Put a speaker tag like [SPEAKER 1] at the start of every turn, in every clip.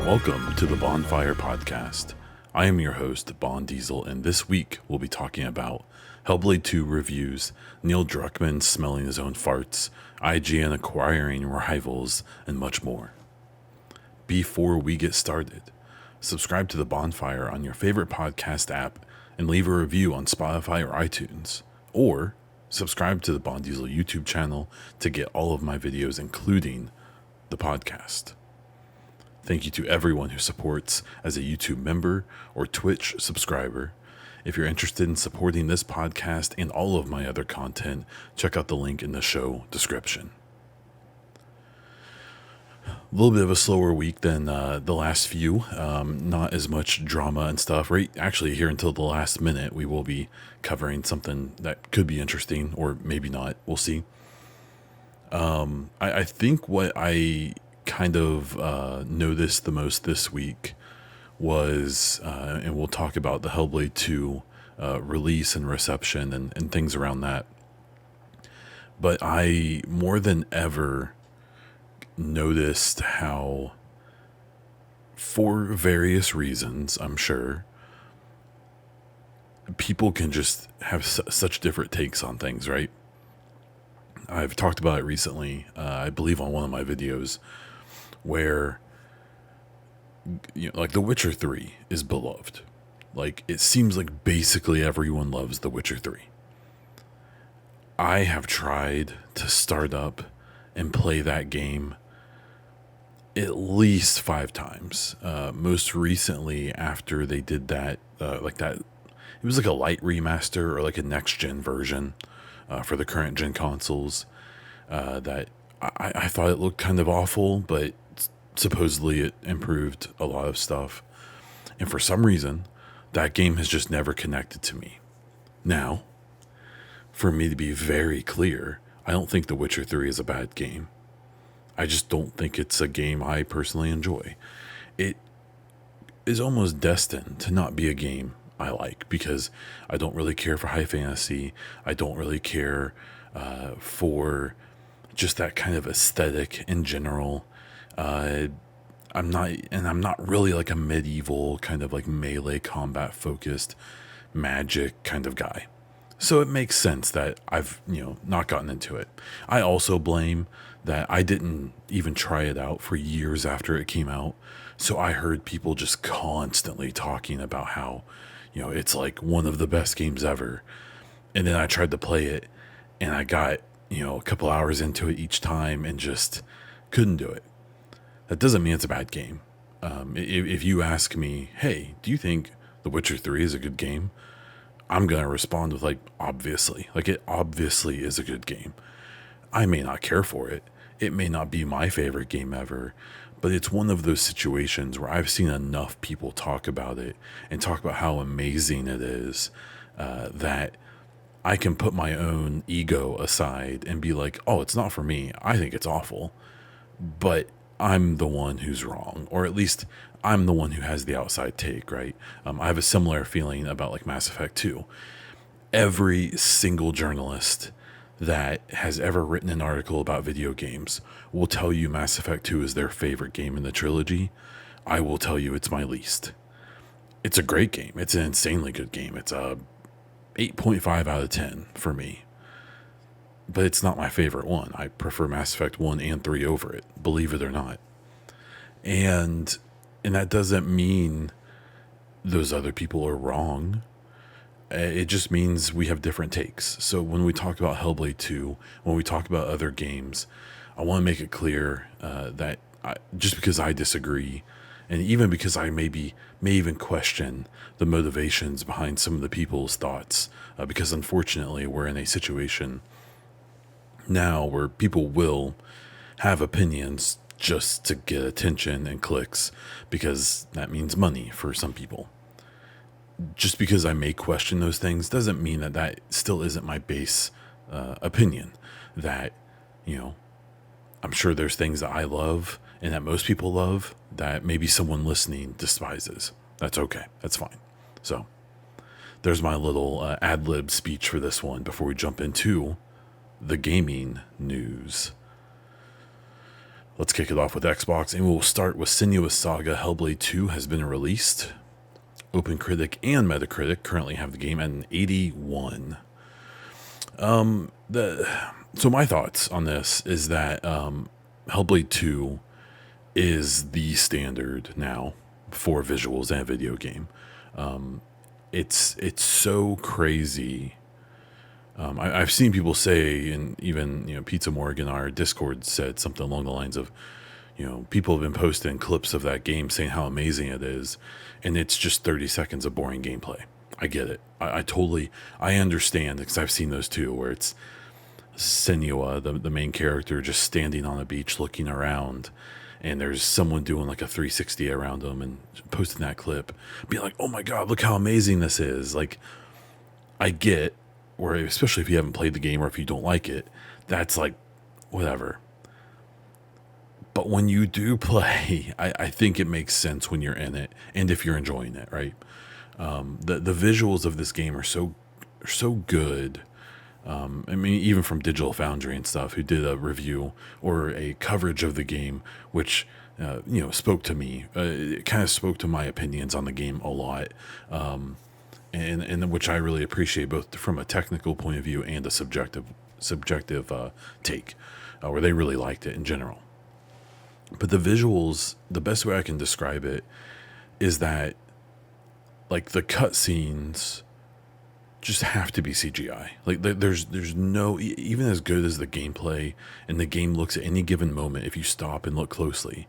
[SPEAKER 1] Welcome to the Baunfire podcast. I am your host, Bon Diesel, and this week we'll be talking about Hellblade 2 reviews, Neil Druckman smelling his own farts, IGN acquiring rivals, and much more. Before we get started, subscribe to the Baunfire on your favorite podcast app and leave a review on Spotify or iTunes, or subscribe to the Bon Diesel YouTube channel to get all of my videos, including the podcast. Thank you to everyone who supports as a YouTube member or Twitch subscriber. If you're interested in supporting this podcast and all of my other content, check out the link in the show description. A little bit of a slower week than the last few. Not as much drama and stuff. Right, actually, here until the last minute, we will be covering something that could be interesting, or maybe not. We'll see. I think what I kind of noticed the most this week was, and we'll talk about the Hellblade 2 release and reception and things around that. But I, more than ever, noticed how, for various reasons, I'm sure, people can just have such different takes on things, right? I've talked about it recently, I believe on one of my videos, where, you know, like The Witcher 3 is beloved. Like, it seems like basically everyone loves The Witcher 3. I have tried to start up and play that game at least 5 times. Most recently, after they did that, it was like a light remaster or like a next gen version for the current gen consoles. That I thought it looked kind of awful, but supposedly it improved a lot of stuff. And for some reason, that game has just never connected to me. Now, for me to be very clear, I don't think The Witcher 3 is a bad game. I just don't think it's a game I personally enjoy. It is almost destined to not be a game I like, because I don't really care for high fantasy. I don't really care for just that kind of aesthetic in general. I'm not really like a medieval kind of like melee combat focused magic kind of guy. So it makes sense that I've, not gotten into it. I also blame that I didn't even try it out for years after it came out. So I heard people just constantly talking about how, it's like one of the best games ever. And then I tried to play it and I got, a couple hours into it each time and just couldn't do it. That doesn't mean it's a bad game. If you ask me, hey, do you think The Witcher 3 is a good game? I'm going to respond with obviously. It obviously is a good game. I may not care for it. It may not be my favorite game ever, but it's one of those situations where I've seen enough people talk about it and talk about how amazing it is, that I can put my own ego aside and be like, oh, it's not for me. I think it's awful, but I'm the one who's wrong, or at least I'm the one who has the outside take, right? I have a similar feeling about Mass Effect 2. Every single journalist that has ever written an article about video games will tell you Mass Effect 2 is their favorite game in the trilogy. I will tell you it's my least. It's a great game. It's an insanely good game. It's a 8.5 out of 10 for me. But it's not my favorite one. I prefer Mass Effect 1 and 3 over it, believe it or not. And that doesn't mean those other people are wrong. It just means we have different takes. So when we talk about Hellblade 2, when we talk about other games, I want to make it clear that just because I disagree, and even because I may even question the motivations behind some of the people's thoughts, because unfortunately we're in a situation now where people will have opinions just to get attention and clicks, because that means money for some people. Just because I may question those things doesn't mean that still isn't my base opinion. That, I'm sure there's things that I love and that most people love that maybe someone listening despises. That's okay. That's fine. So there's my little ad-lib speech for this one before we jump into the gaming news. Let's kick it off with Xbox, and we'll start with Senua Saga. Hellblade 2 has been released. OpenCritic and Metacritic currently have the game at an 81. So my thoughts on this is that Hellblade 2 is the standard now for visuals and a video game. It's so crazy. I've seen people say, and even Pizza Morgan, our Discord, said something along the lines of, people have been posting clips of that game saying how amazing it is, and it's just 30 seconds of boring gameplay. I get it. I understand, because I've seen those too, where it's Senua, the main character, just standing on a beach looking around, and there's someone doing like a 360 around him and posting that clip, being like, oh my god, look how amazing this is. Like, I get, or especially if you haven't played the game or if you don't like it, that's like, whatever. But when you do play, I think it makes sense when you're in it, and if you're enjoying it, right? The visuals of this game are so good. I mean, even from Digital Foundry and stuff, who did a review or a coverage of the game, which spoke to me. It kind of spoke to my opinions on the game a lot, and which I really appreciate, both from a technical point of view and a subjective take, where they really liked it in general. But the visuals, the best way I can describe it is that, like, the cutscenes just have to be CGI. Like, there's no, even as good as the gameplay and the game looks at any given moment, if you stop and look closely,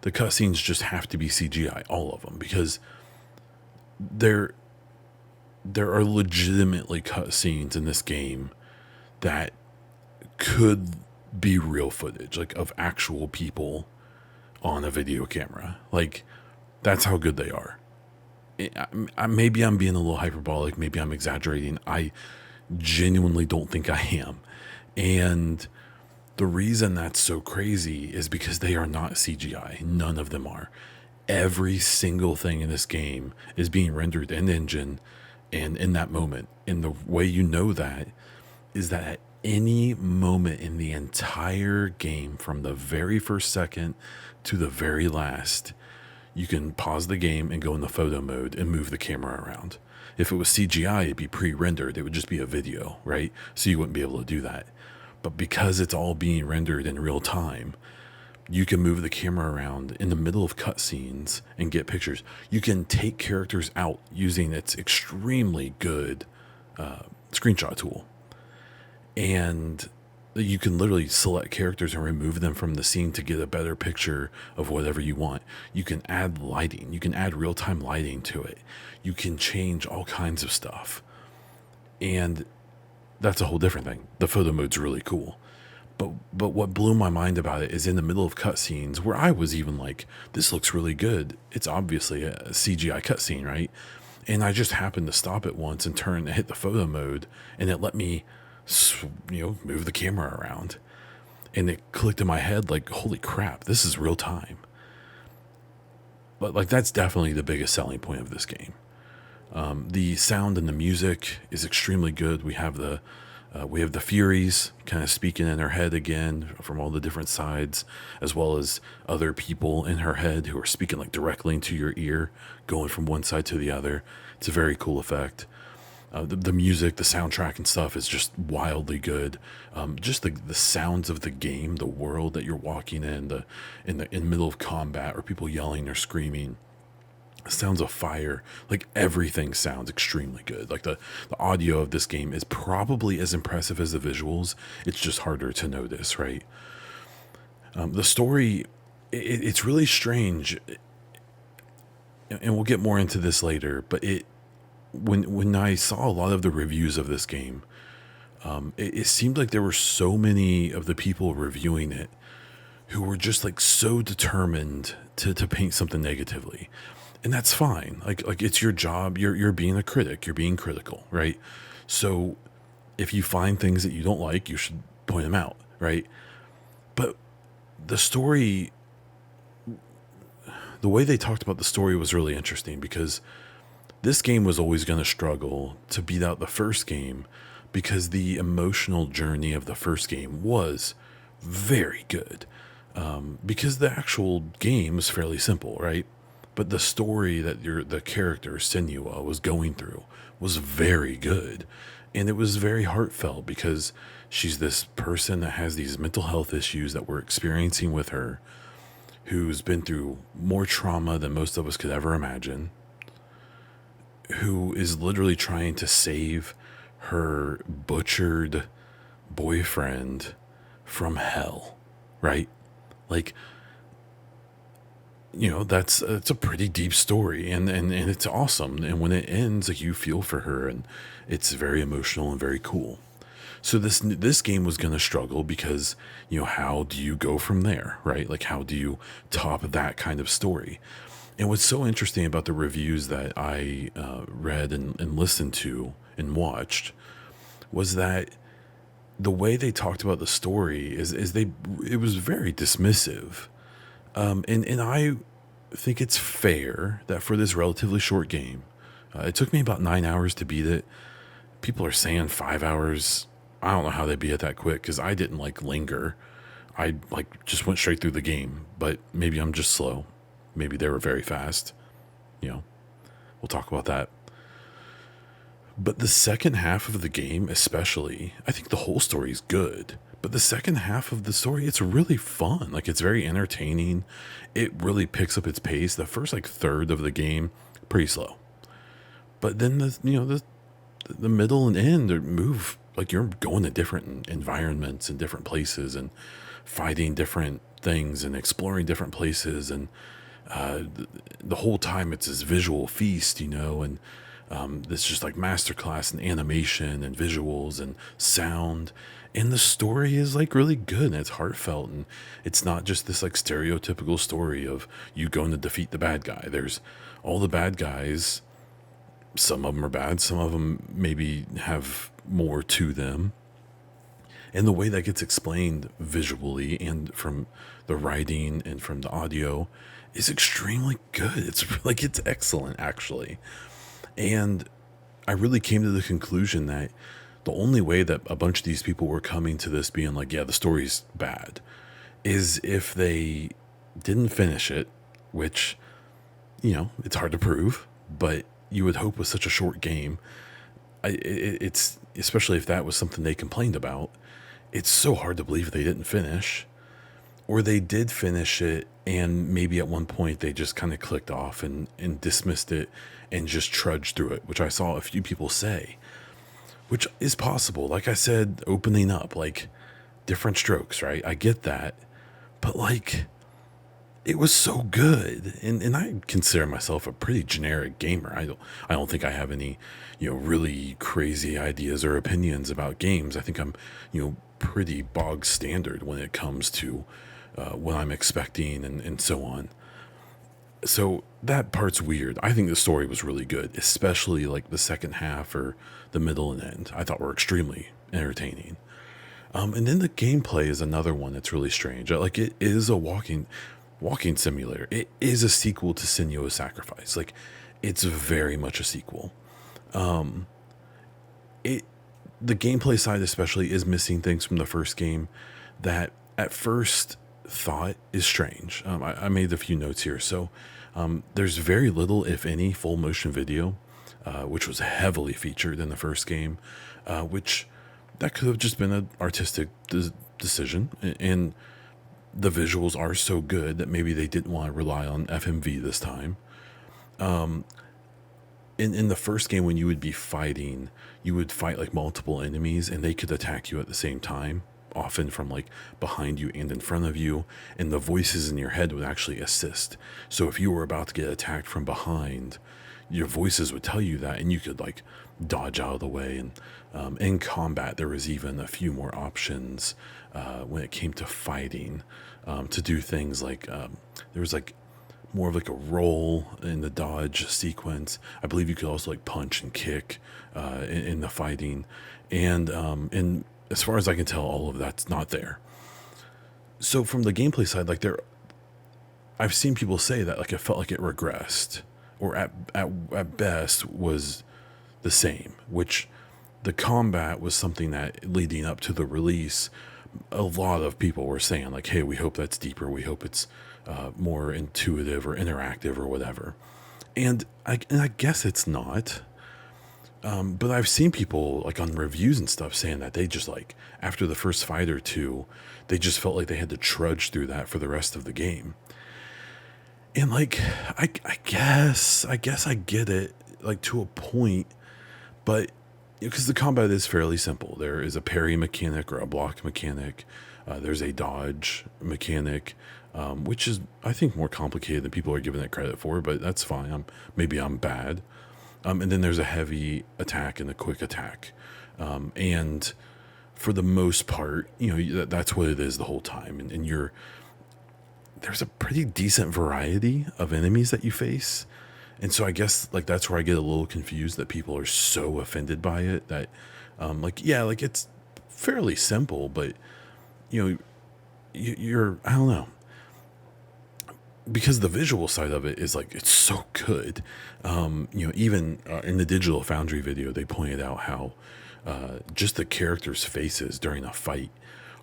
[SPEAKER 1] the cutscenes just have to be CGI, all of them, because there are legitimately cutscenes in this game that could be real footage, like of actual people on a video camera. Like, that's how good they are. Maybe I'm being a little hyperbolic, maybe I'm exaggerating. I genuinely don't think I am. And the reason that's so crazy is because they are not CGI. None of them are. Every single thing in this game is being rendered in engine and in that moment. And the way you know that is that at any moment in the entire game, from the very first second to the very last, you can pause the game and go into photo mode and move the camera around. If it was CGI, it'd be pre-rendered. It would just be a video, right? So you wouldn't be able to do that. But because it's all being rendered in real time, you can move the camera around in the middle of cutscenes and get pictures. You can take characters out using its extremely good screenshot tool. And you can literally select characters and remove them from the scene to get a better picture of whatever you want. You can add lighting. You can add real-time lighting to it. You can change all kinds of stuff. And that's a whole different thing. The photo mode's really cool. But what blew my mind about it is in the middle of cutscenes where I was even like, this looks really good. It's obviously a CGI cutscene, right? And I just happened to stop it once and hit the photo mode, and it let me move the camera around, and it clicked in my head like, holy crap, this is real time. But like, that's definitely the biggest selling point of this game. The sound and the music is extremely good. We have the Furies kind of speaking in her head again from all the different sides, as well as other people in her head who are speaking like directly into your ear, going from one side to the other. It's a very cool effect. The music, the soundtrack and stuff is just wildly good. Just the sounds of the game, the world that you're walking in the middle of combat, or people yelling or screaming, sounds of fire, like everything sounds extremely good. Like the audio of this game is probably as impressive as the visuals. It's just harder to notice, right? The story, it's really strange, and we'll get more into this later, but when I saw a lot of the reviews of this game, it seemed like there were so many of the people reviewing it who were just like so determined to paint something negatively. And that's fine. Like it's your job. You're being a critic. You're being critical, right? So if you find things that you don't like, you should point them out, right? But the story, the way they talked about the story was really interesting, because this game was always going to struggle to beat out the first game because the emotional journey of the first game was very good. Because the actual game was fairly simple, right? But the story that the character Senua was going through was very good, and it was very heartfelt because she's this person that has these mental health issues that we're experiencing with her, who's been through more trauma than most of us could ever imagine, who is literally trying to save her butchered boyfriend from hell, right? Like, that's it's a pretty deep story, and it's awesome. And when it ends, like, you feel for her, and it's very emotional and very cool. So this game was going to struggle because, how do you go from there, right? Like, how do you top that kind of story? And what's so interesting about the reviews that I read and listened to and watched was that the way they talked about the story it was very dismissive. And I think it's fair that for this relatively short game, it took me about 9 hours to beat it. People are saying 5 hours. I don't know how they beat it that quick, because I didn't linger. I just went straight through the game, but maybe I'm just slow. Maybe they were very fast. We'll talk about that. But the second half of the game, especially, I think the whole story is good. But the second half of the story, it's really fun. Like, it's very entertaining. It really picks up its pace. The first third of the game, pretty slow. But then the middle and end move, like, you're going to different environments and different places and fighting different things and exploring different places, and the whole time it's this visual feast, and this just masterclass in animation and visuals and sound. And the story is really good, and it's heartfelt, and it's not just this stereotypical story of you going to defeat the bad guy. There's all the bad guys. Some of them are bad, some of them maybe have more to them. And the way that gets explained visually and from the writing and from the audio is extremely good. It's excellent, actually. And I really came to the conclusion that the only way that a bunch of these people were coming to this being yeah, the story's bad, is if they didn't finish it, which, it's hard to prove, but you would hope with such a short game. It's especially if that was something they complained about, it's so hard to believe they didn't finish, or they did finish it and maybe at one point they just kind of clicked off and dismissed it and just trudged through it, which I saw a few people say, which is possible. Like I said, opening up, different strokes, right? I get that, but it was so good, and I consider myself a pretty generic gamer. I don't think I have any, really crazy ideas or opinions about games. I think I'm, pretty bog standard when it comes to what I'm expecting and so on. So that part's weird. I think the story was really good, especially the second half or the middle and end. I thought were extremely entertaining. And then the gameplay is another one that's really strange. It is a walking simulator. It is a sequel to Senua's Sacrifice. It's very much a sequel. The gameplay side especially is missing things from the first game that at first thought is strange. I made a few notes here. So there's very little, if any, full motion video, which was heavily featured in the first game, which that could have just been an artistic decision. And the visuals are so good that maybe they didn't want to rely on FMV this time. In the first game, when you would be fighting, you would fight multiple enemies, and they could attack you at the same time, often from behind you and in front of you, and the voices in your head would actually assist. So if you were about to get attacked from behind, your voices would tell you that, and you could dodge out of the way. And in combat, there was even a few more options when it came to fighting, to do things there was more of a roll in the dodge sequence. I believe you could also punch and kick in the fighting, and as far as I can tell, all of that's not there. So from the gameplay side, I've seen people say that it felt like it regressed, or at best was the same, which the combat was something that leading up to the release, a lot of people were saying like, hey, we hope that's deeper. We hope it's more intuitive or interactive or whatever. And I guess it's not. But I've seen people like on reviews and stuff saying that they just like after the first fight or two, they just felt like they had to trudge through that for the rest of the game. And like, I guess I get it like to a point, but because the combat is fairly simple. There is a parry mechanic or a block mechanic. There's a dodge mechanic, which is I think more complicated than people are giving it credit for, but that's fine. Maybe I'm bad. And then there's a heavy attack and a quick attack. And for the most part, that's what it is the whole time. And there's a pretty decent variety of enemies that you face. And so I guess like that's where I get a little confused that people are so offended by it that like it's fairly simple, but you're I don't know. Because the visual side of it is like it's so good. Even in the Digital Foundry video, they pointed out how just the characters' faces during a fight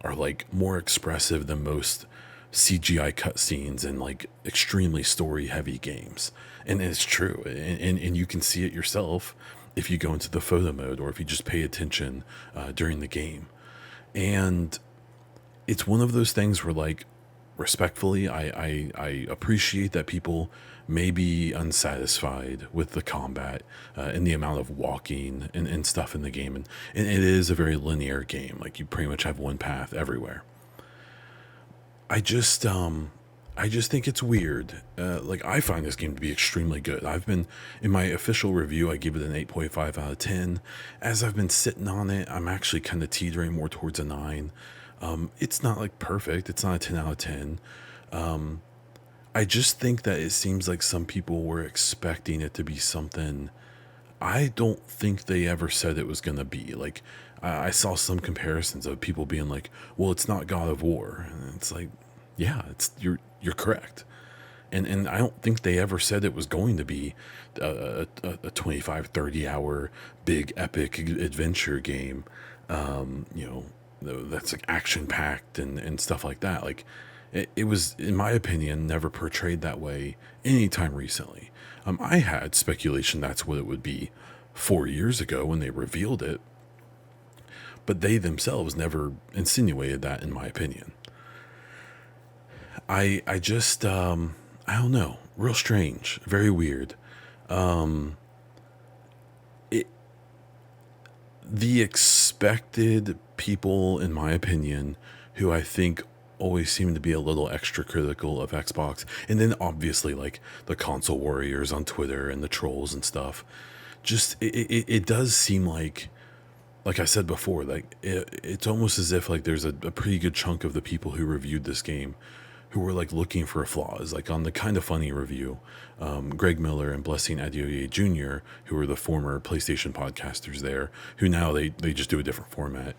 [SPEAKER 1] are like more expressive than most CGI cutscenes and like extremely story heavy games. And it's true. And you can see it yourself if you go into the photo mode or if you just pay attention during the game. And it's one of those things where like, respectfully, I appreciate that people may be unsatisfied with the combat and the amount of walking and stuff in the game. And it is a very linear game. Like you pretty much have one path everywhere. I just think it's weird. Like I find this game to be extremely good. I've been in my official review, I give it an 8.5 out of 10. As I've been sitting on it, I'm actually kind of teetering more towards a 9. It's not like perfect. It's not a 10 out of 10. I just think that it seems like some people were expecting it to be something I don't think they ever said it was going to be. Like I saw some comparisons of people being like, well, it's not God of War. And it's like, yeah, you're correct. And I don't think they ever said it was going to be a 25, 30 hour big epic adventure game. That's like action packed and stuff like that. Like it was, in my opinion, never portrayed that way anytime recently. I had speculation that's what it would be 4 years ago when they revealed it, but they themselves never insinuated that, in my opinion. I just I don't know, real strange, very weird. The expected people, in my opinion, who I think always seem to be a little extra critical of Xbox, and then obviously like the console warriors on Twitter and the trolls and stuff, just it does seem like I said before, like it's almost as if like there's a pretty good chunk of the people who reviewed this game who were like looking for flaws. Like on the Kind of Funny review, Greg Miller and Blessing Adeoye Jr., who were the former PlayStation podcasters there, who now they just do a different format.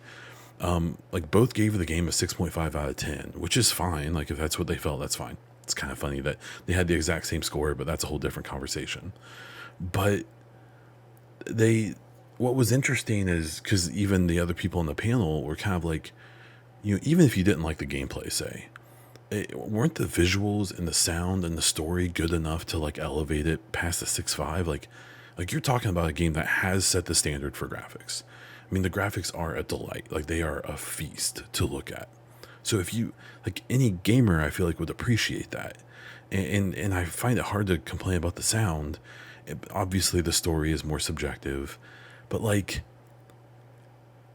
[SPEAKER 1] Like both gave the game a 6.5 out of 10, which is fine. Like if that's what they felt, that's fine. It's kind of funny that they had the exact same score, but that's a whole different conversation. But what was interesting is because even the other people on the panel were kind of like, even if you didn't like the gameplay, say, weren't the visuals and the sound and the story good enough to like elevate it past the 6.5? Like you're talking about a game that has set the standard for graphics. I mean, the graphics are a delight. Like they are a feast to look at. So if you like any gamer, I feel like would appreciate that. And I find it hard to complain about the sound. Obviously the story is more subjective, but like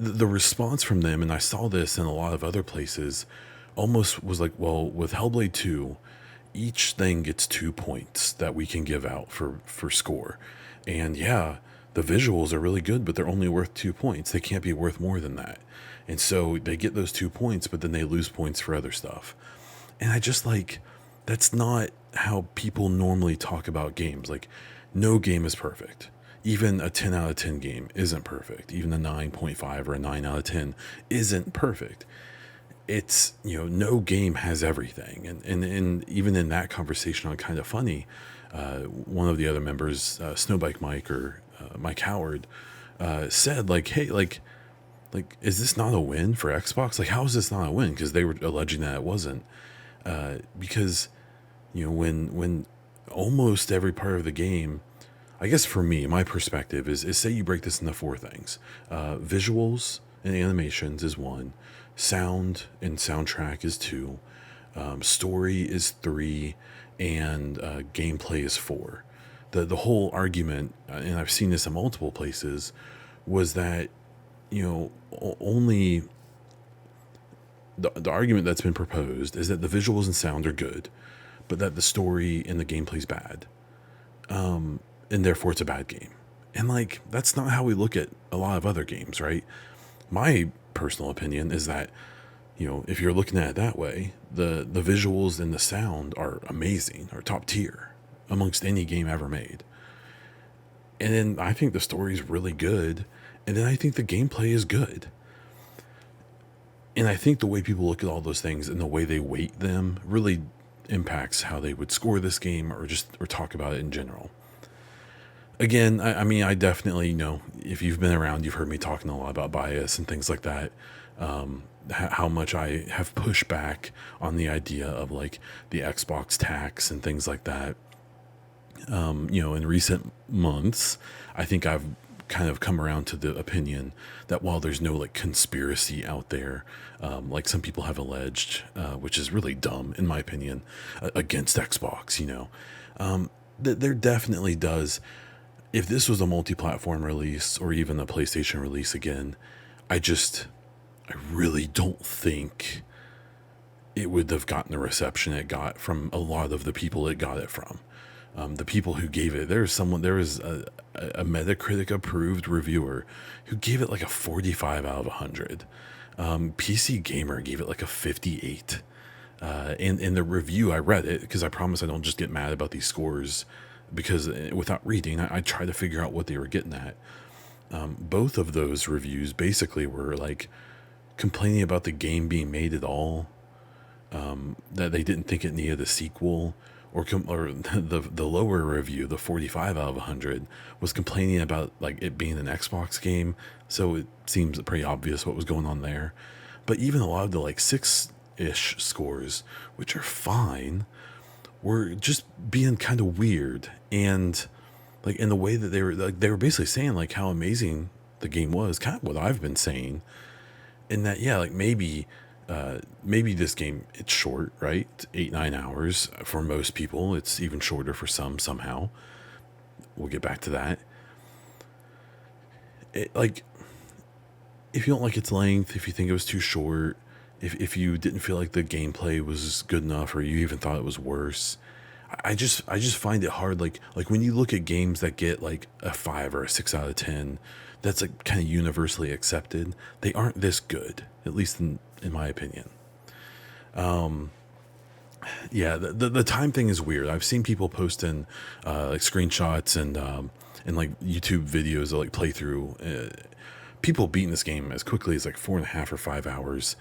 [SPEAKER 1] the response from them, and I saw this in a lot of other places, almost was like, well, with Hellblade 2, each thing gets 2 points that we can give out for score. And yeah, the visuals are really good, but they're only worth 2 points. They can't be worth more than that. And so they get those 2 points, but then they lose points for other stuff. And I just like, that's not how people normally talk about games. Like no game is perfect. Even a 10 out of 10 game isn't perfect. Even a 9.5 or a 9 out of 10 isn't perfect. It's, no game has everything. And even in that conversation on Kind of Funny, one of the other members, Snowbike Mike or Mike Howard, said like, hey, like, is this not a win for Xbox? Like, how is this not a win? Because they were alleging that it wasn't. Because, when almost every part of the game, I guess for me, my perspective is say you break this into four things. Visuals and animations is one. Sound and soundtrack is two. Story is three. And gameplay is four. The whole argument, and I've seen this in multiple places, was that only the argument that's been proposed is that the visuals and sound are good, but that the story and the gameplay's bad, and therefore it's a bad game. And like, that's not how we look at a lot of other games, right? My personal opinion is that if you're looking at it that way, the visuals and the sound are amazing, or top tier amongst any game ever made. And then I think the story is really good, and then I think the gameplay is good. And I think the way people look at all those things and the way they weight them really impacts how they would score this game, or talk about it in general. Again, I mean, I definitely if you've been around, you've heard me talking a lot about bias and things like that. How much I have pushed back on the idea of like the Xbox tax and things like that. In recent months, I think I've kind of come around to the opinion that while there's no like conspiracy out there, like some people have alleged, which is really dumb in my opinion, against Xbox, there definitely does. If this was a multi-platform release or even a PlayStation release again, I really don't think it would have gotten the reception it got from a lot of the people it got it from. The people who gave it, there was a Metacritic approved reviewer who gave it like a 45 out of 100. PC Gamer gave it like a 58. And in the review, I read it because I promise I don't just get mad about these scores, because without reading, I try to figure out what they were getting at. Both of those reviews basically were like complaining about the game being made at all, that they didn't think it needed a sequel, or the lower review, the 45 out of 100, was complaining about like it being an Xbox game. So it seems pretty obvious what was going on there. But even a lot of the like 6-ish scores, which are fine, were just being kind of weird, and like in the way that they were basically saying like how amazing the game was, kind of what I've been saying, in that like maybe this game, it's short, right? 8-9 hours for most people. It's even shorter for some somehow. We'll get back to that. Like, if you don't like its length, if you think it was too short, if you didn't feel like the gameplay was good enough, or you even thought it was worse, I just find it hard. Like when you look at games that get like a 5 or a 6 out of 10, that's like kind of universally accepted. They aren't this good, at least in my opinion. Yeah, the time thing is weird. I've seen people posting like screenshots and like YouTube videos of like playthrough. People beating this game as quickly as like 4.5 or 5 hours.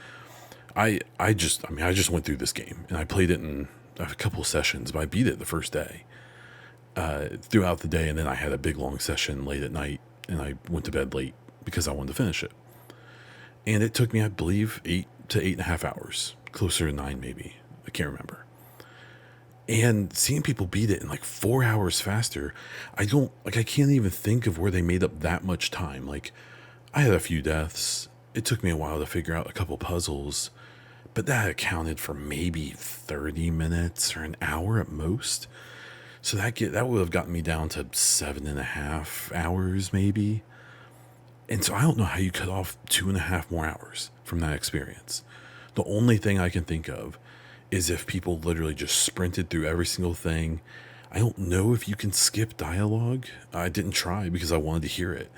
[SPEAKER 1] I just went through this game and I played it in a couple sessions, but I beat it the first day, throughout the day, and then I had a big long session late at night, and I went to bed late because I wanted to finish it. And it took me, I believe, 8 to 8.5 hours, closer to 9 maybe. I can't remember. And seeing people beat it in like 4 hours faster, I can't even think of where they made up that much time. Like, I had a few deaths. It took me a while to figure out a couple puzzles, but that accounted for maybe 30 minutes or an hour at most. So that would have gotten me down to 7.5 hours maybe. And so I don't know how you cut off 2.5 more hours from that experience. The only thing I can think of is if people literally just sprinted through every single thing. I don't know if you can skip dialogue. I didn't try because I wanted to hear it.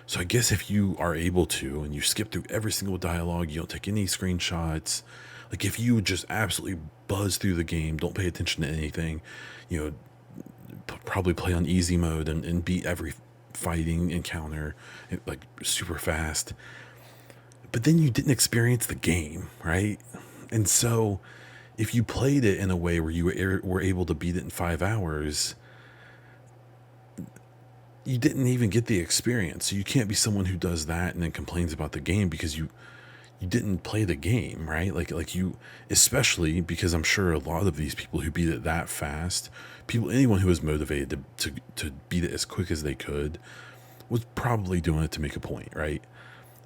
[SPEAKER 1] So I guess if you are able to, and you skip through every single dialogue, you don't take any screenshots, like if you just absolutely buzz through the game, don't pay attention to anything, probably play on easy mode and beat every fighting encounter like super fast, but then you didn't experience the game, right? And so if you played it in a way where you were able to beat it in 5 hours, you didn't even get the experience. So you can't be someone who does that and then complains about the game because you didn't play the game, right? Like you, especially because I'm sure a lot of these people who beat it that fast, anyone who was motivated to beat it as quick as they could, was probably doing it to make a point, right?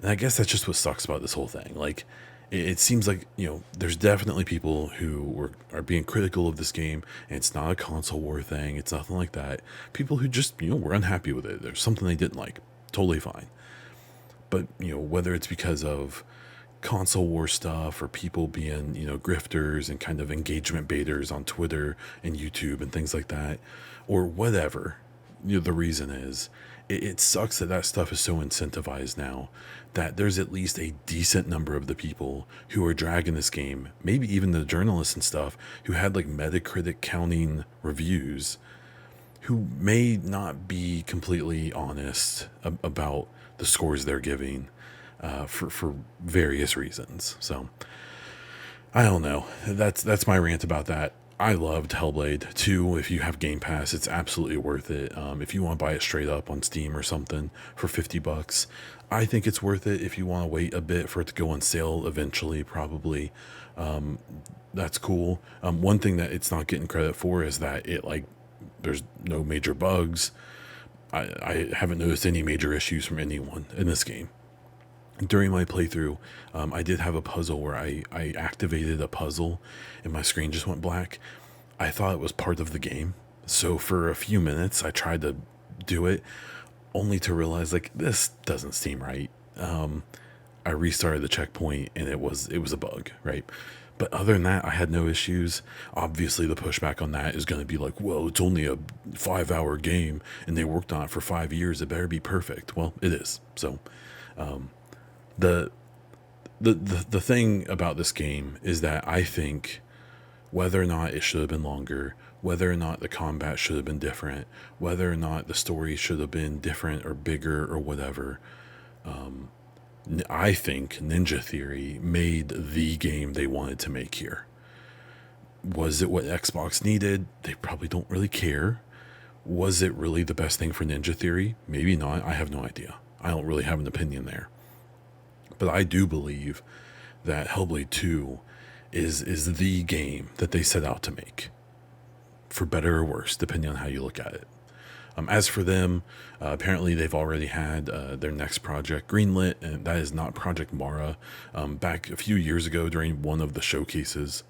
[SPEAKER 1] And I guess that's just what sucks about this whole thing. Like, it seems like, there's definitely people who are being critical of this game, and it's not a console war thing. It's nothing like that. People who just, were unhappy with it. There's something they didn't like. Totally fine. But, whether it's because of console war stuff or people being, grifters and kind of engagement baiters on Twitter and YouTube and things like that, or whatever, the reason is, it sucks that stuff is so incentivized now that there's at least a decent number of the people who are dragging this game, maybe even the journalists and stuff who had like Metacritic counting reviews, who may not be completely honest about the scores they're giving for various reasons. So I don't know. That's my rant about that. I loved Hellblade 2. If you have Game Pass, it's absolutely worth it. If you want to buy it straight up on Steam or something for $50, I think it's worth it. If you want to wait a bit for it to go on sale eventually, probably, that's cool. One thing that it's not getting credit for is that there's no major bugs. I haven't noticed any major issues from anyone in this game. During my playthrough, I did have a puzzle where I activated a puzzle and my screen just went black. I thought it was part of the game. So for a few minutes, I tried to do it, only to realize, like, this doesn't seem right. I restarted the checkpoint and it was a bug, right? But other than that, I had no issues. Obviously, the pushback on that is going to be like, well, it's only a 5-hour game and they worked on it for 5 years. It better be perfect. Well, it is. So, the thing about this game is that I think whether or not it should have been longer, whether or not the combat should have been different, whether or not the story should have been different or bigger or whatever, I think Ninja Theory made the game they wanted to make here. Was it what Xbox needed? They probably don't really care. Was it really the best thing for Ninja Theory? Maybe not. I have no idea. I don't really have an opinion there. But I do believe that Hellblade 2 is the game that they set out to make, for better or worse, depending on how you look at it. As for them, apparently they've already had their next project greenlit, and that is not Project Mara. Back a few years ago during one of the showcases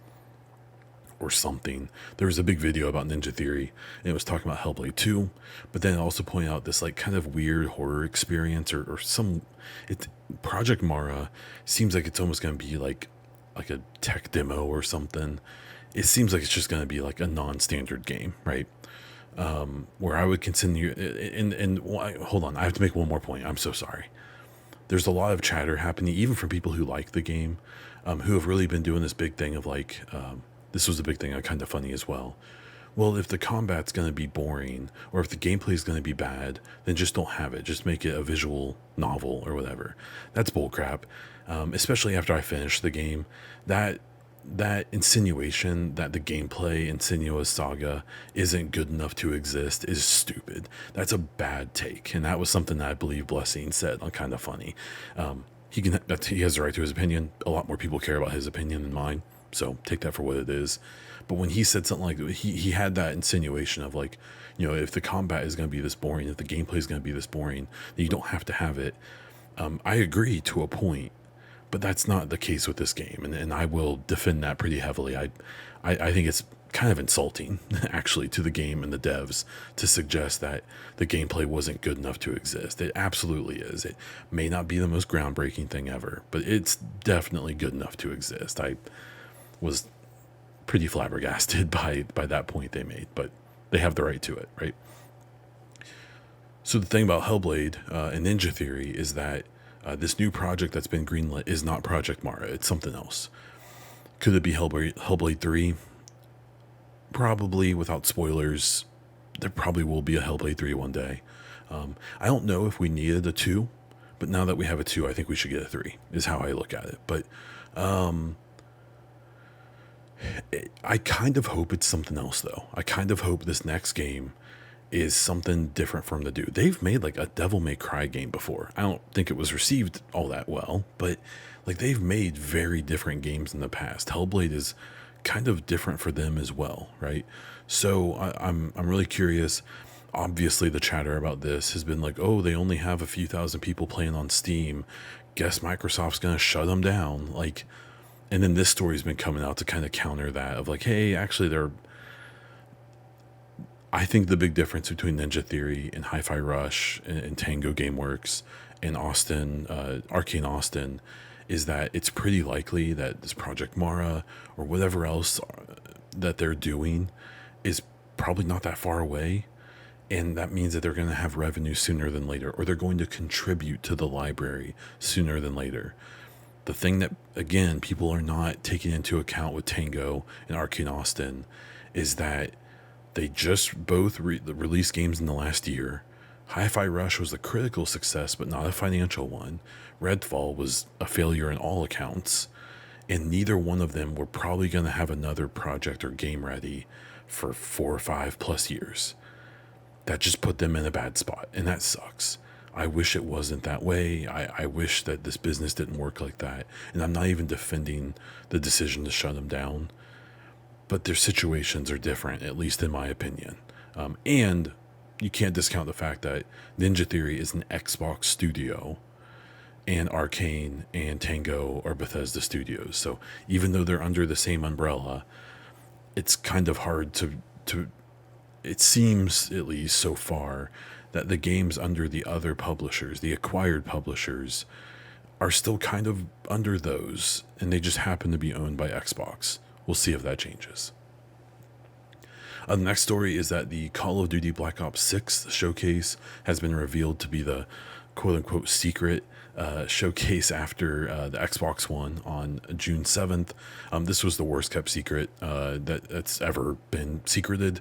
[SPEAKER 1] or something, there was a big video about Ninja Theory, and it was talking about Hellblade 2, but then it also pointed out this like kind of weird horror experience or some... Project Mara seems like it's almost going to be like a tech demo or something. It seems like it's just going to be like a non-standard game, right? Where I would continue, and hold on, I have to make one more point. I'm so sorry. There's a lot of chatter happening, even from people who like the game, who have really been doing this big thing of like, this was a big thing, kind of funny as well. Well, if the combat's going to be boring, or if the gameplay is going to be bad, then just don't have it. Just make it a visual novel or whatever. That's bullcrap. Especially after I finished the game, that insinuation that the gameplay in Senua's Saga isn't good enough to exist is stupid. That's a bad take, and that was something that I believe Blessing said on Kind of Funny. He has the right to his opinion. A lot more people care about his opinion than mine, so take that for what it is. But when he said something like, he had that insinuation of like, if the combat is going to be this boring, if the gameplay is going to be this boring, then you don't have to have it. I agree to a point, but that's not the case with this game, and I will defend that pretty heavily. I think it's kind of insulting, actually, to the game and the devs to suggest that the gameplay wasn't good enough to exist. It absolutely is. It may not be the most groundbreaking thing ever, but it's definitely good enough to exist. I was pretty flabbergasted by that point they made, but they have the right to it, right? So the thing about Hellblade and Ninja Theory is that this new project that's been greenlit is not Project Mara. It's something else. Could it be Hellblade 3? Probably, without spoilers. There probably will be a Hellblade 3 one day. I don't know if we needed a 2, but now that we have a 2, I think we should get a 3, is how I look at it. But I kind of hope it's something else, though. I kind of hope this next game is something different from the do. They've made like a Devil May Cry game before. I don't think it was received all that well, but like they've made very different games in the past. Hellblade is kind of different for them as well, right? So I'm really curious. Obviously, the chatter about this has been like, oh, they only have a few thousand people playing on Steam. Guess Microsoft's gonna shut them down. Like, and then this story's been coming out to kind of counter that of like, hey, actually, they're. I think the big difference between Ninja Theory and Hi-Fi Rush and Tango Gameworks and Austin, Arcane Austin, is that it's pretty likely that this Project Mara or whatever else that they're doing is probably not that far away. And that means that they're going to have revenue sooner than later, or they're going to contribute to the library sooner than later. The thing that, again, people are not taking into account with Tango and Arcane Austin is that they just both released games in the last year. Hi-Fi Rush was a critical success, but not a financial one. Redfall was a failure in all accounts. And neither one of them were probably going to have another project or game ready for 4 or 5 plus years. That just put them in a bad spot, and that sucks. I wish it wasn't that way. I wish that this business didn't work like that. And I'm not even defending the decision to shut them down. But their situations are different, at least in my opinion. And you can't discount the fact that Ninja Theory is an Xbox studio, and Arcane and Tango are Bethesda studios. So even though they're under the same umbrella, it's kind of hard to it seems, at least so far, that the games under the other publishers, the acquired publishers, are still kind of under those, and they just happen to be owned by Xbox. We'll see if that changes. The next story is that the Call of Duty Black Ops 6 showcase has been revealed to be the quote-unquote secret showcase after the Xbox One on June 7th. This was the worst kept secret that's ever been secreted.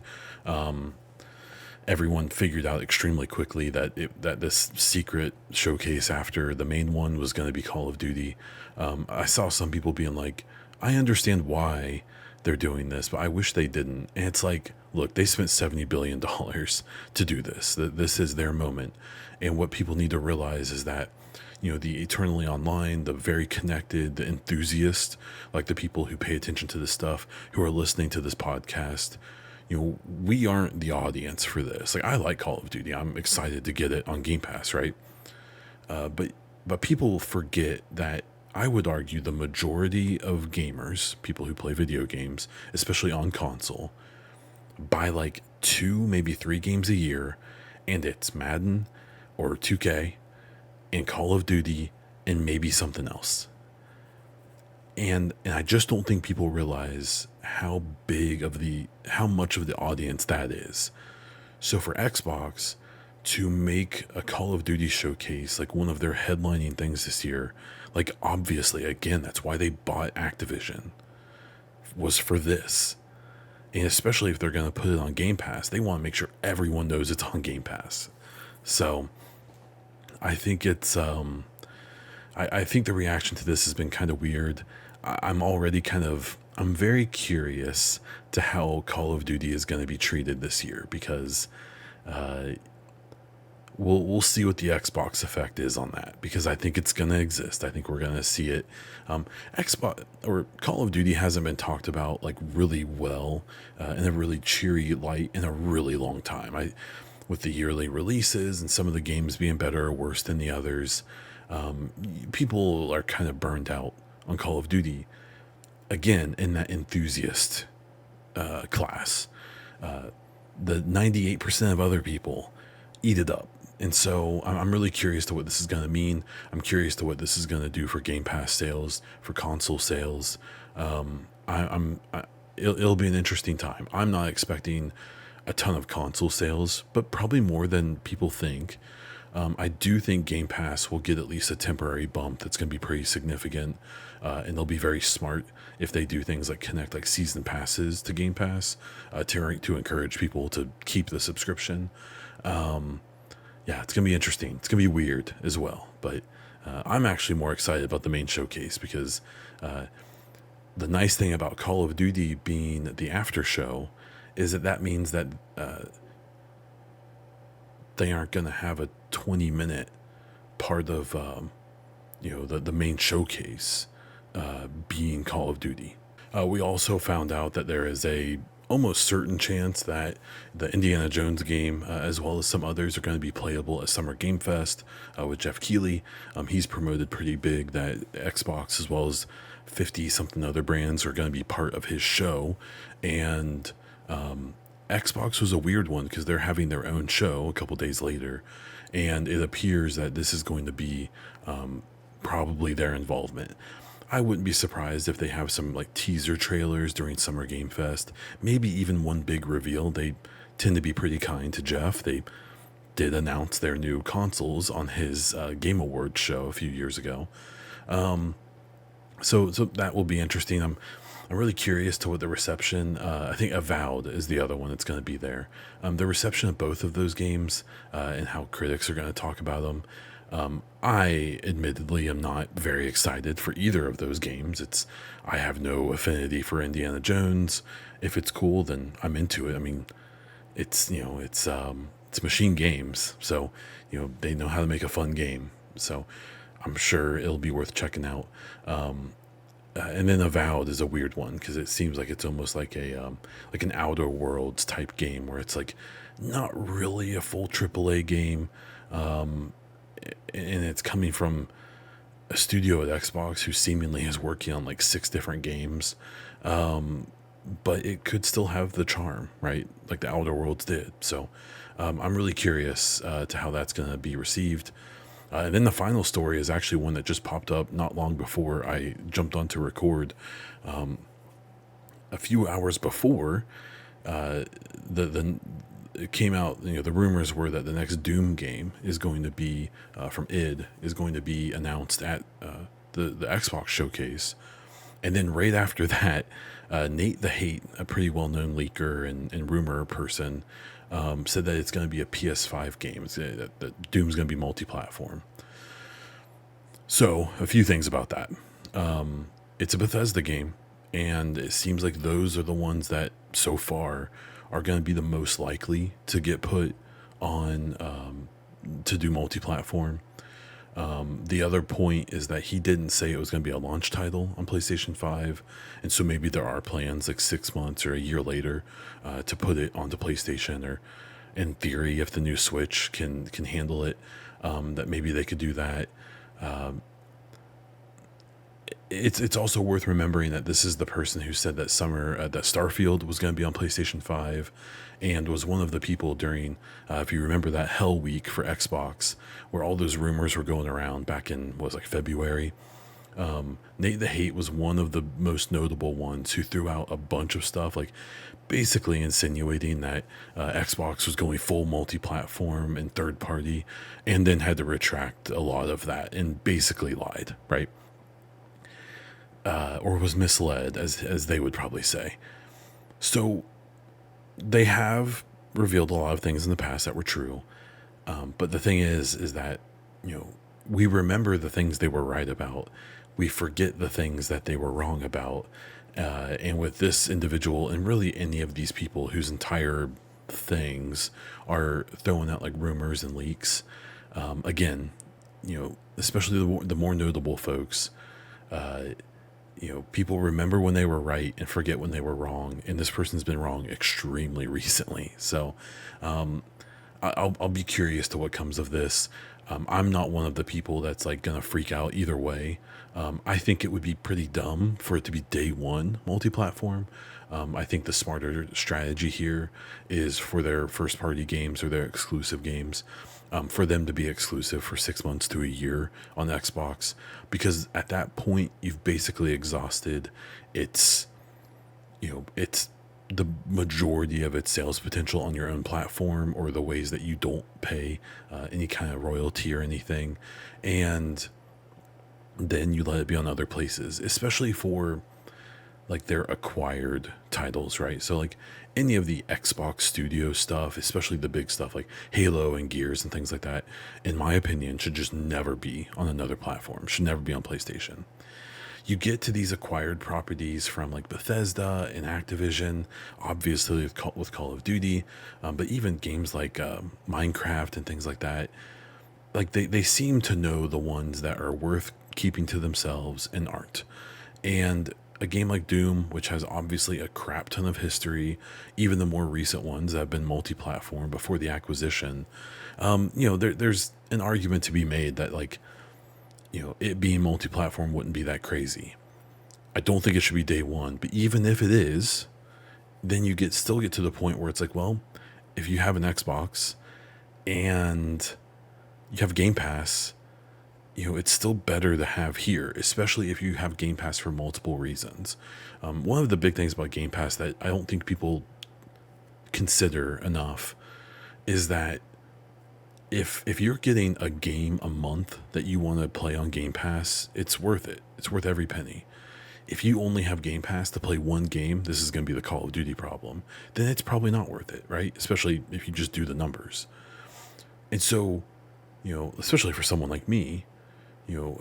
[SPEAKER 1] Everyone figured out extremely quickly that this secret showcase after the main one was going to be Call of Duty. I saw some people being like, I understand why they're doing this, but I wish they didn't. And it's like, look, they spent $70 billion to do this. This is their moment. And what people need to realize is that, you know, the eternally online, the very connected, the enthusiast, like the people who pay attention to this stuff, who are listening to this podcast, you know, we aren't the audience for this. Like, I like Call of Duty. I'm excited to get it on Game Pass, right? But people forget that I would argue the majority of gamers, people who play video games, especially on console, buy like 2, maybe 3 games a year, and it's Madden or 2K and Call of Duty and maybe something else. And I just don't think people realize how much of the audience that is. So for Xbox to make a Call of Duty showcase like one of their headlining things this year, like obviously, again, that's why they bought Activision, was for this. And especially if they're going to put it on Game Pass, they want to make sure everyone knows it's on Game Pass. So I think it's I think the reaction to this has been kind of weird. I'm very curious to how Call of Duty is going to be treated this year, because we'll see what the Xbox effect is on that, because I think it's going to exist. I think we're going to see it. Xbox or Call of Duty hasn't been talked about like really well in a really cheery light in a really long time. With the yearly releases and some of the games being better or worse than the others, people are kind of burned out on Call of Duty. Again, in that enthusiast class, the 98% of other people eat it up. And so I'm really curious to what this is going to mean. I'm curious to what this is going to do for Game Pass sales, for console sales. It'll be an interesting time. I'm not expecting a ton of console sales, but probably more than people think. I do think Game Pass will get at least a temporary bump that's going to be pretty significant, and they'll be very smart if they do things like connect like season passes to Game Pass to encourage people to keep the subscription. Yeah, it's going to be interesting. It's going to be weird as well, but I'm actually more excited about the main showcase, because the nice thing about Call of Duty being the after show is that means that they aren't going to have a 20-minute part of the main showcase being Call of Duty. We also found out that there is a almost certain chance that the Indiana Jones game, as well as some others, are going to be playable at Summer Game Fest with Jeff Keighley. He's promoted pretty big that Xbox, as well as 50 something other brands, are going to be part of his show. And Xbox was a weird one because they're having their own show a couple days later, and it appears that this is going to be probably their involvement. I wouldn't be surprised if they have some like teaser trailers during Summer Game Fest, maybe even one big reveal. They tend to be pretty kind to Jeff. They did announce their new consoles on his Game Awards show a few years ago. So that will be interesting. I'm really curious to what the reception, I think Avowed is the other one that's going to be there. The reception of both of those games and how critics are going to talk about them. I admittedly am not very excited for either of those games. I have no affinity for Indiana Jones. If it's cool, then I'm into it. I mean, it's Machine Games, so they know how to make a fun game. So I'm sure it'll be worth checking out. And then Avowed is a weird one because it seems like it's almost like an Outer Worlds type game where it's like not really a full AAA game. And it's coming from a studio at Xbox who seemingly is working on like 6 different games. But it could still have the charm, right? Like the Outer Worlds did. So I'm really curious to how that's going to be received. And then the final story is actually one that just popped up not long before I jumped on to record. A few hours before, it came out, the rumors were that the next Doom game is going to be from id is going to be announced at the Xbox Showcase. And then right after that, Nate the Hate, a pretty well-known leaker and rumor person, said that it's going to be a PS5 game. That Doom's going to be multi-platform. So a few things about that. It's a Bethesda game, and it seems like those are the ones that so far are going to be the most likely to get put on to do multi-platform. The other point is that he didn't say it was going to be a launch title on PlayStation 5, and so maybe there are plans like 6 months or a year later to put it onto PlayStation, or in theory, if the new Switch can handle it, that maybe they could do that. It's also worth remembering that this is the person who said that that Starfield was going to be on PlayStation 5, and was one of the people during, if you remember that Hell Week for Xbox, where all those rumors were going around back in, February. Nate the Hate was one of the most notable ones who threw out a bunch of stuff, like basically insinuating that Xbox was going full multi-platform and third party, and then had to retract a lot of that and basically lied, right? Or was misled, as they would probably say. So they have revealed a lot of things in the past that were true. But the thing is that, we remember the things they were right about. We forget the things that they were wrong about. And with this individual, and really any of these people whose entire things are throwing out like rumors and leaks, again, especially the more notable folks, people remember when they were right and forget when they were wrong. And this person's been wrong extremely recently. So I'll be curious to what comes of this. I'm not one of the people that's like going to freak out either way. I think it would be pretty dumb for it to be day one multi-platform. I think the smarter strategy here is for their first party games or their exclusive games, for them to be exclusive for 6 months to a year on Xbox, because at that point you've basically exhausted it's the majority of its sales potential on your own platform, or the ways that you don't pay any kind of royalty or anything, and then you let it be on other places, especially for like their acquired titles, right? So like any of the Xbox Studio stuff, especially the big stuff like Halo and Gears and things like that, in my opinion, should just never be on another platform, should never be on PlayStation. you get to these acquired properties from like Bethesda and Activision, obviously with Call of Duty, but even games like Minecraft and things like that. Like they seem to know the ones that are worth keeping to themselves and aren't. And a game like Doom, which has obviously a crap ton of history, even the more recent ones that have been multi-platform before the acquisition, there's an argument to be made that like, it being multi-platform wouldn't be that crazy. I don't think it should be day one, but even if it is, then you still get to the point where it's like, well, if you have an Xbox and you have Game Pass, it's still better to have here, especially if you have Game Pass for multiple reasons. One of the big things about Game Pass that I don't think people consider enough is that if you're getting a game a month that you want to play on Game Pass, it's worth it. It's worth every penny. If you only have Game Pass to play one game, this is going to be the Call of Duty problem, then it's probably not worth it, right? Especially if you just do the numbers. And so, especially for someone like me,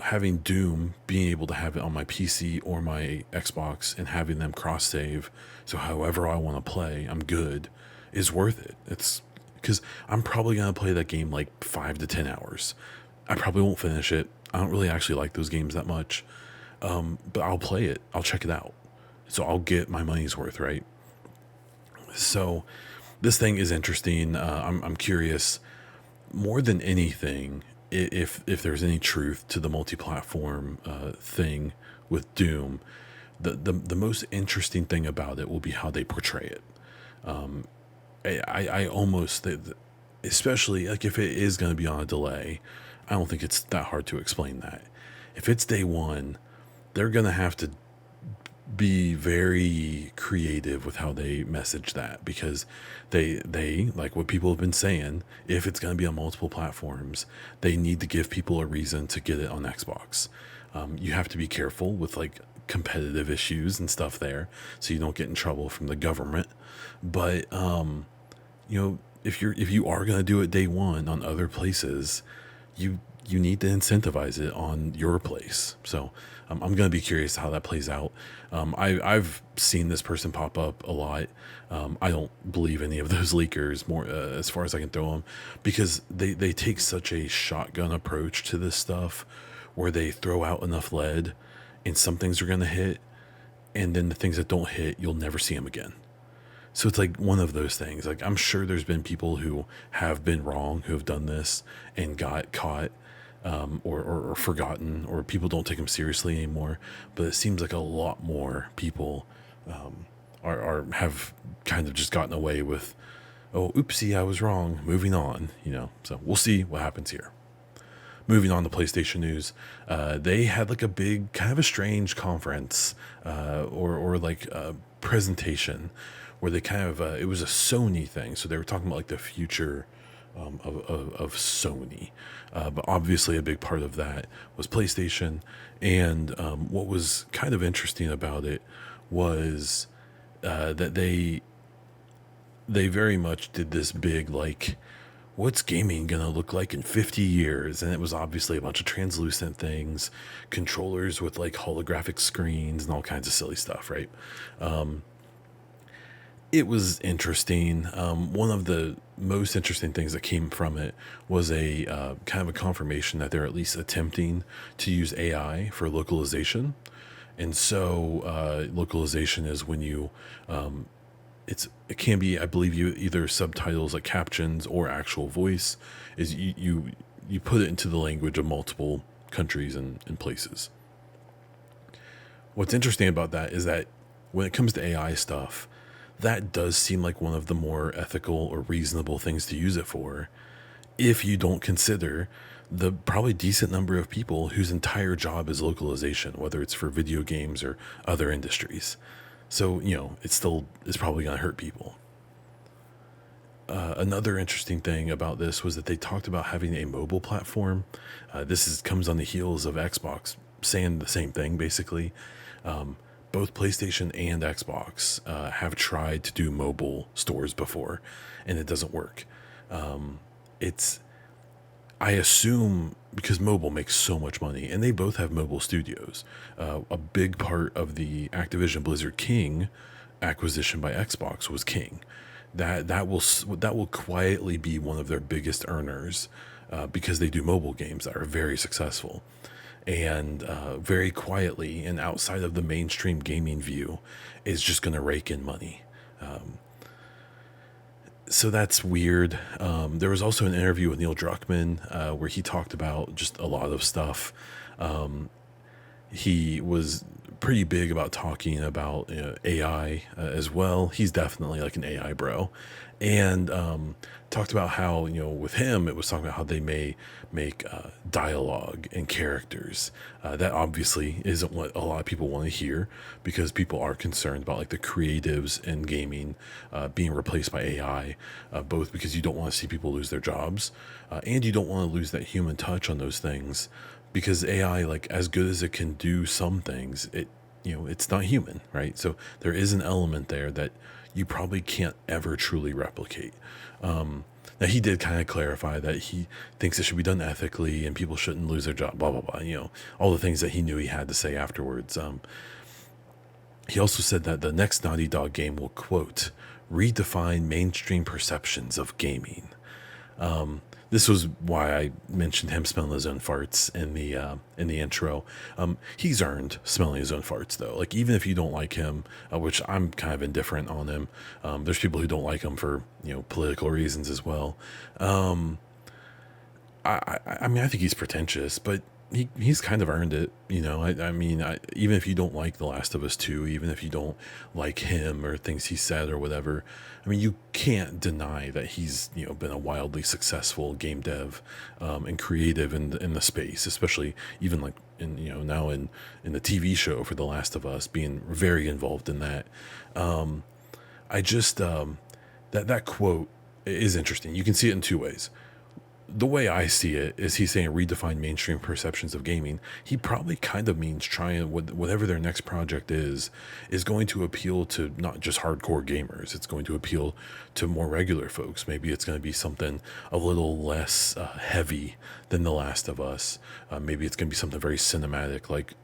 [SPEAKER 1] having Doom, being able to have it on my PC or my Xbox and having them cross save, so however I want to play, I'm good, is worth it. It's because I'm probably going to play that game like 5 to 10 hours. I probably won't finish it. I don't really actually like those games that much. But I'll play it. I'll check it out. So I'll get my money's worth, right? So this thing is interesting. I'm curious more than anything if there's any truth to the multi-platform thing with Doom. The most interesting thing about it will be how they portray it. I almost, especially like if it is going to be on a delay, I don't think it's that hard to explain that. If it's day one, they're going to have to be very creative with how they message that, because they like what people have been saying, if it's going to be on multiple platforms, they need to give people a reason to get it on Xbox. You have to be careful with like competitive issues and stuff there, so you don't get in trouble from the government. But if you are going to do it day one on other places, you need to incentivize it on your place. So I'm going to be curious how that plays out. I've seen this person pop up a lot. I don't believe any of those leakers, more as far as I can throw them, because they take such a shotgun approach to this stuff, where they throw out enough lead and some things are going to hit, and then the things that don't hit, you'll never see them again. So it's like one of those things. Like, I'm sure there's been people who have been wrong, who have done this and got caught, or forgotten, or people don't take them seriously anymore. But it seems like a lot more people have kind of just gotten away with, oh, oopsie, I was wrong, moving on, So we'll see what happens here. Moving on to PlayStation news, they had like a big, kind of a strange conference, or like a presentation, where they kind of, it was a Sony thing. So they were talking about like the future of Sony. But obviously a big part of that was PlayStation. And what was kind of interesting about it was that they very much did this big, like, what's gaming going to look like in 50 years? And it was obviously a bunch of translucent things, controllers with like holographic screens and all kinds of silly stuff, right? It was interesting. One of the most interesting things that came from it was a kind of a confirmation that they're at least attempting to use AI for localization. And so localization is when you, it can be, I believe, you either subtitles like captions or actual voice, is you put it into the language of multiple countries and places. What's interesting about that is that when it comes to AI stuff, that does seem like one of the more ethical or reasonable things to use it for, if you don't consider the probably decent number of people whose entire job is localization, whether it's for video games or other industries. So, it's probably going to hurt people. Another interesting thing about this was that they talked about having a mobile platform. This comes on the heels of Xbox saying the same thing, basically. Both PlayStation and Xbox have tried to do mobile stores before, and it doesn't work. I assume because mobile makes so much money, and they both have mobile studios. A big part of the Activision Blizzard King acquisition by Xbox was King. That will quietly be one of their biggest earners, because they do mobile games that are very successful, and very quietly and outside of the mainstream gaming view is just going to rake in money. So that's weird. There was also an interview with Neil Druckman, where he talked about just a lot of stuff. He was pretty big about talking about, AI, as well. He's definitely like an AI bro, and talked about how, with him it was talking about how they may make dialogue and characters. That obviously isn't what a lot of people want to hear, because people are concerned about like the creatives in gaming being replaced by AI, both because you don't want to see people lose their jobs, and you don't want to lose that human touch on those things, because AI, like as good as it can do some things, it's not human, right? So there is an element there that you probably can't ever truly replicate. Now he did kind of clarify that he thinks it should be done ethically and people shouldn't lose their job, blah blah blah. All the things that he knew he had to say afterwards. He also said that the next Naughty Dog game will, quote, redefine mainstream perceptions of gaming. This was why I mentioned him smelling his own farts in the intro. He's earned smelling his own farts, though. Like, even if you don't like him, which I'm kind of indifferent on him, there's people who don't like him for political reasons as well. I mean, I think he's pretentious, but he's kind of earned it. I mean, even if you don't like The Last of Us 2, even if you don't like him or things he said or whatever, I mean, you can't deny that he's, been a wildly successful game dev, and creative in the space, especially even like now in the TV show for The Last of Us, being very involved in that. I just, that quote is interesting. You can see it in two ways. The way I see it is he's saying redefine mainstream perceptions of gaming. He probably kind of means trying whatever their next project is going to appeal to not just hardcore gamers. It's going to appeal to more regular folks. Maybe it's going to be something a little less heavy than The Last of Us. Maybe it's going to be something very cinematic like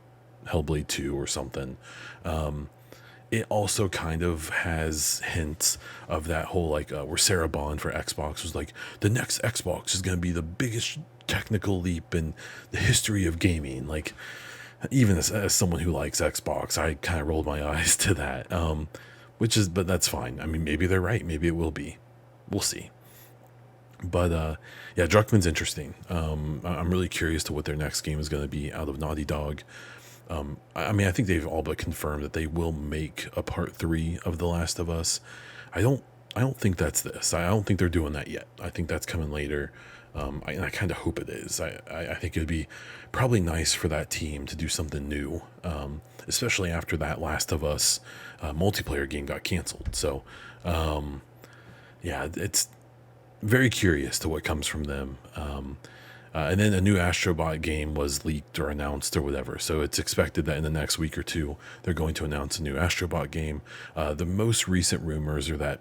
[SPEAKER 1] Hellblade 2 or something. It also kind of has hints of that whole like where Sarah Bond for Xbox was like, the next Xbox is going to be the biggest technical leap in the history of gaming. Like, even as someone who likes Xbox, I kind of rolled my eyes to that, but that's fine. I mean, maybe they're right. Maybe it will be. We'll see. But yeah, Druckman's interesting. I'm really curious to what their next game is going to be out of Naughty Dog. I mean, I think they've all but confirmed that they will make a part 3 of The Last of Us. I don't think that's this. I don't think they're doing that yet. I think that's coming later. And I kind of hope it is. I think it would be probably nice for that team to do something new, especially after that Last of Us multiplayer game got canceled. So, yeah, it's very curious to what comes from them. And then a new Astro Bot game was leaked or announced or whatever. So it's expected that in the next week or two, they're going to announce a new Astro Bot game. The most recent rumors are that,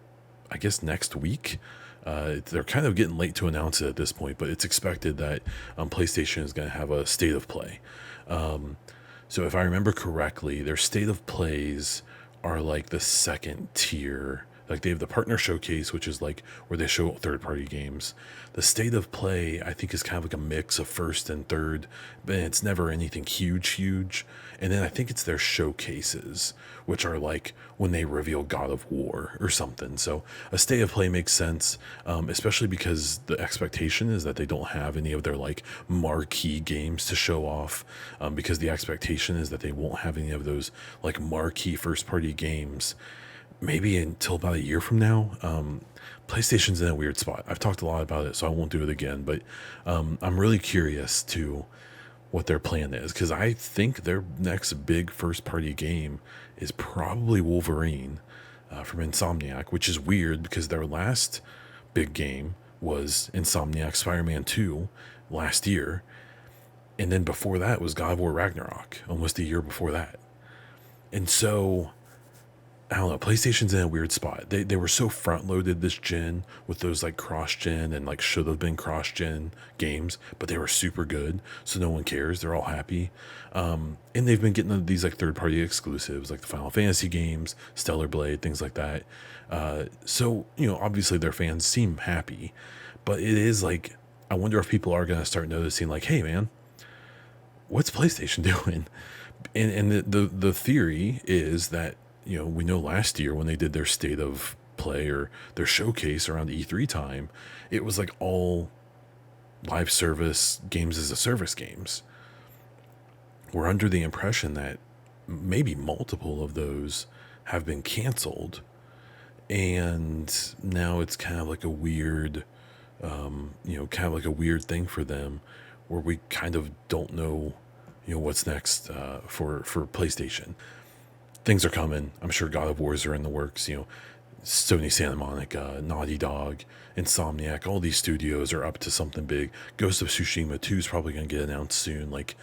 [SPEAKER 1] I guess, next week. They're kind of getting late to announce it at this point, but it's expected that PlayStation is going to have a state of play. So if I remember correctly, their state of plays are like the second tier. Like, they have the partner showcase, which is like where they show third-party games. The state of play, I think, is kind of like a mix of first and third, but it's never anything huge. And then I think it's their showcases, which are like when they reveal God of War or something. So a state of play makes sense, especially because the expectation is that they don't have any of their like marquee games to show off, because the expectation is that they won't have any of those like marquee first-party games maybe until about a year from now. PlayStation's in a weird spot. I've talked a lot about it, so I won't do it again, but I'm really curious to what their plan is, because I think their next big first party game is probably Wolverine, from Insomniac, which is weird because their last big game was Insomniac's Spider-Man 2 last year, and then before that was God of War Ragnarok, almost a year before that. And so I don't know, PlayStation's in a weird spot. They were so front loaded this gen with those like cross gen and like should have been cross gen games, but they were super good, so no one cares. They're all happy. And they've been getting these like third party exclusives like the Final Fantasy games, Stellar Blade, things like that. So, you know, obviously their fans seem happy, but it is like, I wonder if people are going to start noticing like, hey man, what's PlayStation doing? And the theory is that, you know, we know last year when they did their state of play or their showcase around E3 time, it was like all live service games as a service games. We're under the impression that maybe multiple of those have been canceled, and now it's kind of like a weird, you know, kind of like a weird thing for them, where we kind of don't know, you know, what's next for PlayStation. Things are coming. I'm sure God of Wars are in the works. You know, Sony Santa Monica, Naughty Dog, Insomniac, all these studios are up to something big. Ghost of Tsushima 2 is probably going to get announced soon. Like,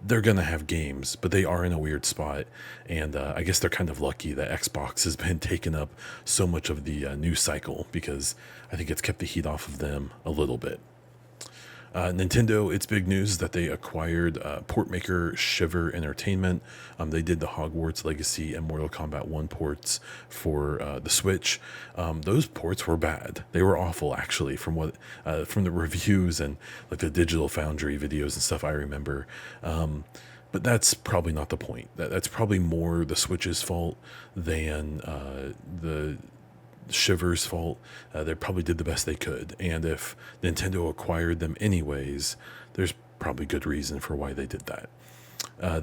[SPEAKER 1] they're going to have games, but they are in a weird spot. And I guess they're kind of lucky that Xbox has been taking up so much of the news cycle, because I think it's kept the heat off of them a little bit. Nintendo, it's big news that they acquired port maker Shiver Entertainment. They did the Hogwarts Legacy and Mortal Kombat 1 ports for the Switch. Those ports were bad. They were awful, actually, from what from the reviews and like the Digital Foundry videos and stuff I remember. But that's probably not the point. That's probably more the Switch's fault than the Shiver's fault. They probably did the best they could, and if Nintendo acquired them anyways, there's probably good reason for why they did that.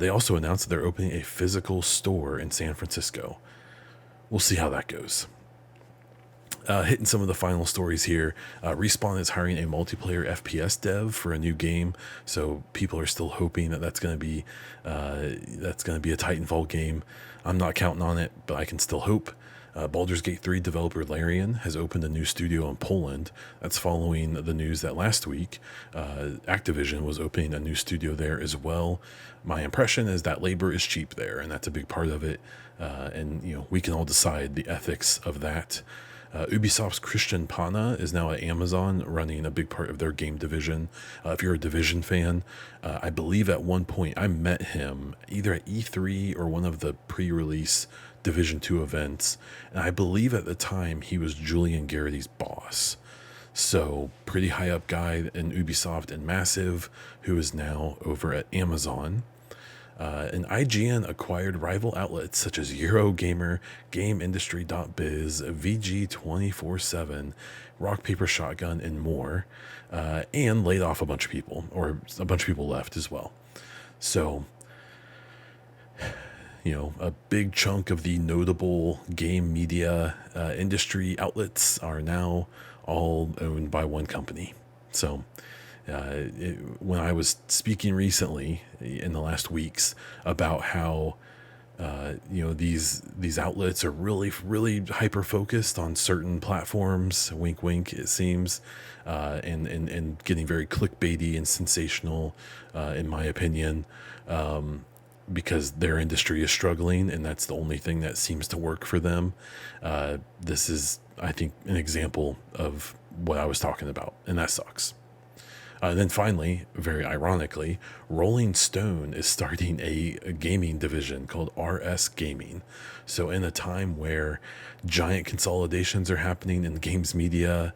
[SPEAKER 1] They also announced that they're opening a physical store in San Francisco. We'll see how that goes. Hitting some of the final stories here. Respawn is hiring a multiplayer FPS dev for a new game, so people are still hoping that that's going to be a Titanfall game. I'm not counting on it, but I can still hope. Baldur's Gate 3 developer Larian has opened a new studio in Poland. That's following the news that last week Activision was opening a new studio there as well. My impression is that labor is cheap there, and that's a big part of it. And you know, we can all decide the ethics of that. Ubisoft's Christian Pana is now at Amazon, running a big part of their game division. If you're a Division fan, I believe at one point I met him either at E3 or one of the pre-release Division 2 events, and I believe at the time he was Julian Garrity's boss. So pretty high up guy in Ubisoft and Massive, who is now over at Amazon. And IGN acquired rival outlets such as Eurogamer, GameIndustry.biz, VG247, Rock Paper Shotgun, and more, and laid off a bunch of people, or a bunch of people left as well. So, you know, a big chunk of the notable game media industry outlets are now all owned by one company. So when I was speaking recently in the last weeks about how you know, these outlets are really hyper focused on certain platforms, wink wink it seems, and getting very clickbaity and sensational, in my opinion, because their industry is struggling and that's the only thing that seems to work for them. This is, I think, an example of what I was talking about, and that sucks. And then finally, very ironically, Rolling Stone is starting a gaming division called RS Gaming. So in a time where giant consolidations are happening in games media,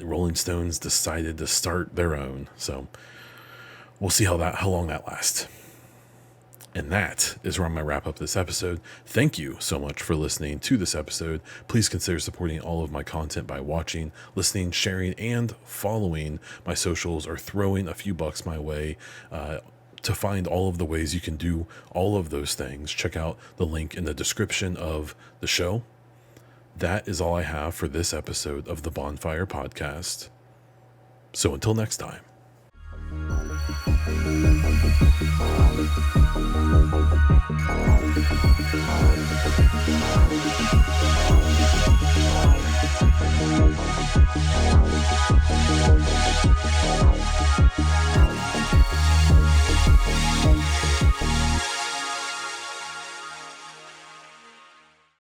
[SPEAKER 1] Rolling Stone's decided to start their own. So we'll see how long that lasts. And that is where I'm going to wrap up this episode. Thank you so much for listening to this episode. Please consider supporting all of my content by watching, listening, sharing, and following my socials, or throwing a few bucks my way. To find all of the ways you can do all of those things, check out the link in the description of the show. That is all I have for this episode of the Baunfire podcast. So until next time.